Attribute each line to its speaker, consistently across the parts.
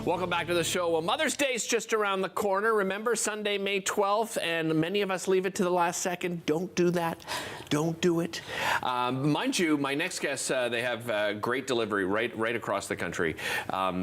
Speaker 1: Welcome back to the show. Well, Mother's Day is just around the corner. Remember, Sunday, May 12th, and many of us leave it to the last second. Don't do that. Don't do it. Mind you, my next guest, they have great delivery right across the country.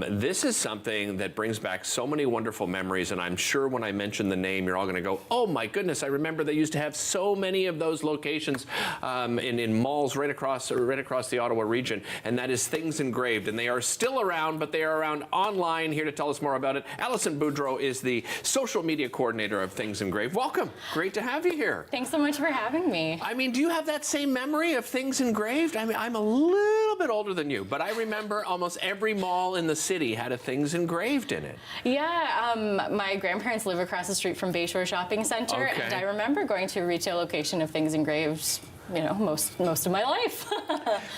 Speaker 1: This is something that brings back so many wonderful memories, and I'm sure when I mention the name, you're all going to go, oh my goodness, I remember they used to have so many of those locations in malls right across the Ottawa region, and that is Things Engraved, and they are still around, but they are around online. Here to tell us more about it, Alison Boudreau is the social media coordinator of Things Engraved. Welcome. Great to have you here.
Speaker 2: Thanks so much for having me.
Speaker 1: I mean, do you have that same memory of Things Engraved? I mean, I'm a little bit older than you, but I remember almost every mall in the city had a Things Engraved in it.
Speaker 2: Yeah, my grandparents live across the street from Bayshore Shopping Center,
Speaker 1: Okay.
Speaker 2: and I remember going to a retail location of Things Engraved, you know, most of my life.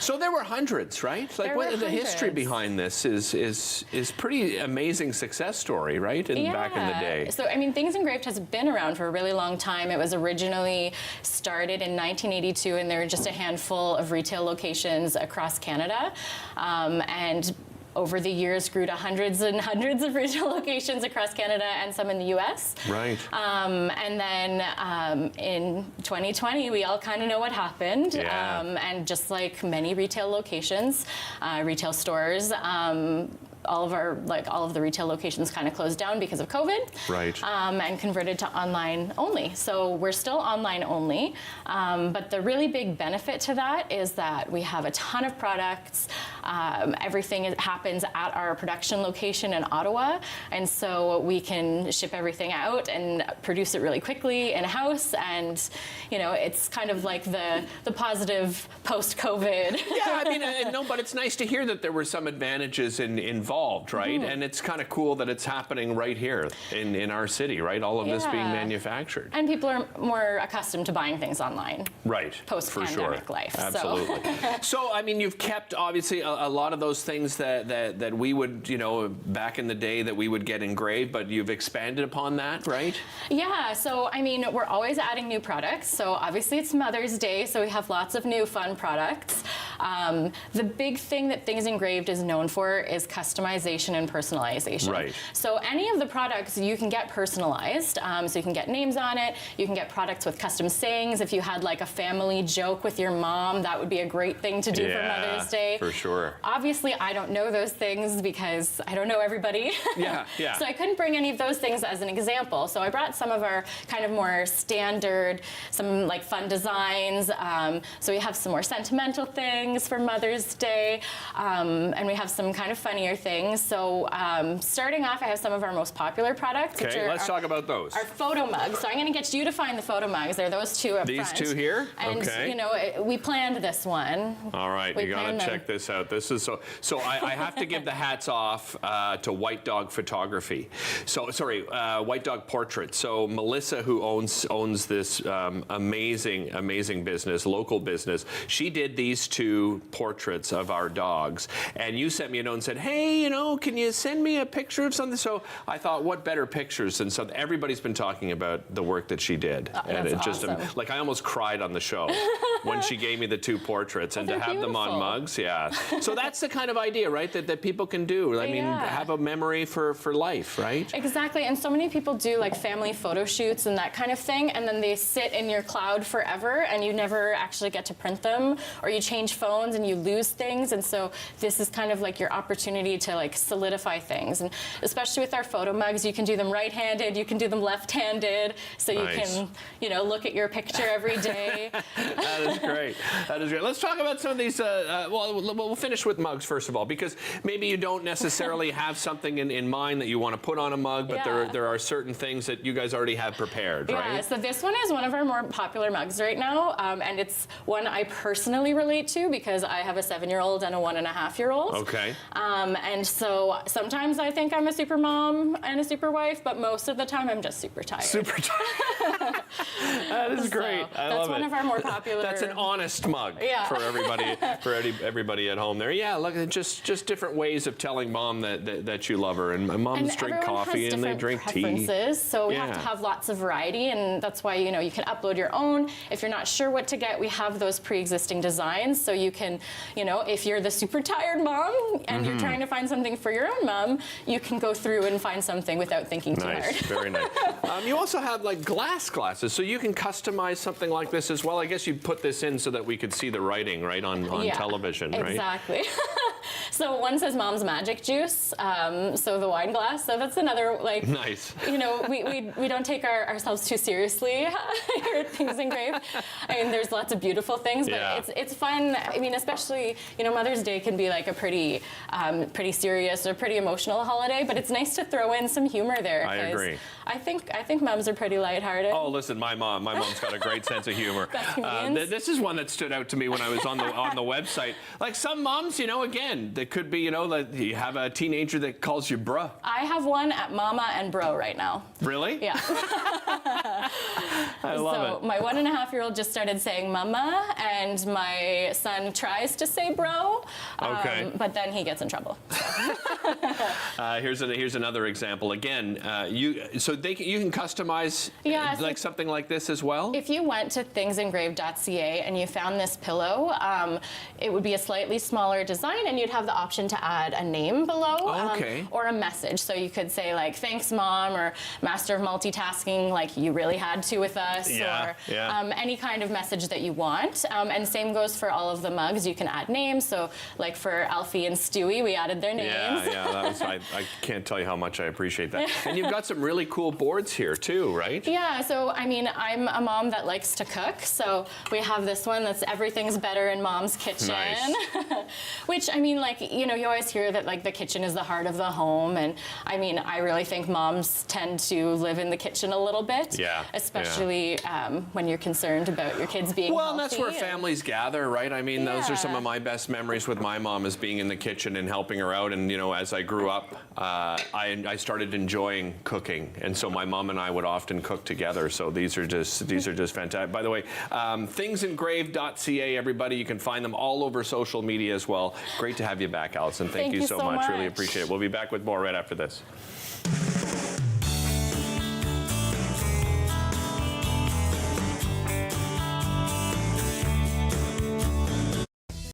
Speaker 1: So there were hundreds, right? Like, what the history behind this is pretty amazing success story, right? Back in the day.
Speaker 2: So, I mean, Things Engraved has been around for a really long time. It was originally started in 1982, and there were just a handful of retail locations across Canada, and over the years grew to hundreds and hundreds of retail locations across Canada and some in the US.
Speaker 1: Right.
Speaker 2: And then in 2020, we all kind of know what happened.
Speaker 1: Yeah.
Speaker 2: And just like many retail locations, retail stores, all of the retail locations kind of closed down because of COVID.
Speaker 1: Right.
Speaker 2: And converted to online only. So we're still online only. But the really big benefit to that is that we have a ton of products. Everything happens at our production location in Ottawa. And so we can ship everything out and produce it really quickly in-house. And, you know, it's kind of like the positive post-COVID.
Speaker 1: Yeah, I mean, no, but it's nice to hear that there were some advantages involved, right? Mm-hmm. And it's kind of cool that it's happening right here in our city, right? All of this being manufactured.
Speaker 2: And people are more accustomed to buying things online.
Speaker 1: Right.
Speaker 2: Post-pandemic life.
Speaker 1: Absolutely. So, I mean, you've kept, obviously, a lot of those things that we would, you know, back in the day that we would get engraved, but you've expanded upon that, right?
Speaker 2: Yeah, so, I mean, we're always adding new products. So, obviously, it's Mother's Day, so we have lots of new fun products. The big thing that Things Engraved is known for is customization and personalization.
Speaker 1: Right.
Speaker 2: So any of the products you can get personalized. So you can get names on it. You can get products with custom sayings. If you had like a family joke with your mom, that would be a great thing to do for Mother's Day.
Speaker 1: For sure.
Speaker 2: Obviously, I don't know those things because I don't know everybody.
Speaker 1: Yeah.
Speaker 2: So I couldn't bring any of those things as an example. So I brought some of our kind of more standard, some like fun designs. So we have some more sentimental things for Mother's Day, and we have some kind of funnier things. So starting off, I have some of our most popular products.
Speaker 1: Okay, let's talk about those.
Speaker 2: Our photo mugs. So I'm going to get you to find the photo mugs. They're those two up front.
Speaker 1: These two here?
Speaker 2: And, you know, we planned this one.
Speaker 1: All right, you got to check this out. This is so I have to give the hats off to White Dog Photography. So, sorry, White Dog Portrait. So Melissa, who owns this amazing business, local business, she did these two portraits of our dogs. And you sent me a note and said, hey, you know, can you send me a picture of something? So I thought, what better pictures than something? Everybody's been talking about the work that she did. And it just,
Speaker 2: awesome.
Speaker 1: like, I almost cried on the show when she gave me the two portraits, and to have them on mugs, So that's the kind of idea, right, that people can do. I mean, have a memory for life, right?
Speaker 2: Exactly, and so many people do like family photo shoots and that kind of thing, and then they sit in your cloud forever, and you never actually get to print them, or you change phones and you lose things. And so this is kind of like your opportunity to like solidify things. And especially with our photo mugs, you can do them right-handed, you can do them left-handed, so you can, you know, look at your picture every day.
Speaker 1: That is great. That is great. Let's talk about some of these. Well, we'll finish with mugs first of all, because maybe you don't necessarily have something in mind that you want to put on a mug, but there are certain things that you guys already have prepared, right?
Speaker 2: Yeah, so this one is one of our more popular mugs right now, and it's one I personally relate to because I have a 7-year-old and a 1.5-year-old.
Speaker 1: Okay.
Speaker 2: And so sometimes I think I'm a super mom and a super wife, but most of the time I'm just super tired.
Speaker 1: Super tired. That is great. I love it.
Speaker 2: That's one of our more popular.
Speaker 1: That's an honest mug for everybody, everybody at home there. Yeah, look, just different ways of telling mom that you love her. And my moms drink coffee and they drink tea.
Speaker 2: So we have to have lots of variety, and that's why, you know, you can upload your own. If you're not sure what to get, we have those pre-existing designs, so you you can, you know, if you're the super tired mom and you're trying to find something for your own mom, you can go through and find something without thinking too hard.
Speaker 1: Nice, very nice. You also have like glass glasses, so you can customize something like this as well. I guess you'd put this in so that we could see the writing, right, on television, right?
Speaker 2: Exactly. So one says Mom's Magic Juice, so the wine glass. So that's another, like,
Speaker 1: nice.
Speaker 2: You know, we don't take ourselves too seriously here at Things Engraved. I mean, there's lots of beautiful things, but it's fun. I mean, especially, you know, Mother's Day can be like a pretty serious or pretty emotional holiday, but it's nice to throw in some humor there.
Speaker 1: I agree.
Speaker 2: I think moms are pretty lighthearted.
Speaker 1: Oh, listen, my mom's got a great sense of humor. This is one that stood out to me when I was on the website. Like some moms, you know, again, that could be, you know, like you have a teenager that calls you bruh.
Speaker 2: I have one at Mama and Bro right now.
Speaker 1: Really?
Speaker 2: Yeah.
Speaker 1: I love it.
Speaker 2: My 1.5-year-old just started saying Mama, and my son tries to say Bro.
Speaker 1: Okay.
Speaker 2: But then he gets in trouble.
Speaker 1: Here's another example. Again, you can customize like something like this as well.
Speaker 2: If you went to thingsengraved.ca and you found this pillow, it would be a slightly smaller design, and you'd have the option to add a name below or a message. So you could say like, thanks mom, or master of multitasking, like you really had to with us, or any kind of message that you want. And same goes for all of the mugs. You can add names. So like for Alfie and Stewie, we added their names.
Speaker 1: I can't tell you how much I appreciate that. And you've got some really cool boards here too, right?
Speaker 2: Yeah, so I mean, I'm a mom that likes to cook, so we have this one that's everything's better in Mom's kitchen.
Speaker 1: Nice.
Speaker 2: Which, I mean, like, you know, you always hear that like the kitchen is the heart of the home, and I mean, I really think moms tend to live in the kitchen a little bit, especially when you're concerned about your kids being healthy.
Speaker 1: And that's where families gather, right? I mean, those are some of my best memories with my mom, is being in the kitchen and helping her out. And you know, as I grew up, I started enjoying cooking, and so my mom and I would often cook together. So these are just fantastic. By the way, thingsengraved.ca, everybody, you can find them all over social media as well. Great to have you back, Allison. Thank you so much. Really appreciate it. We'll be back with more right after this.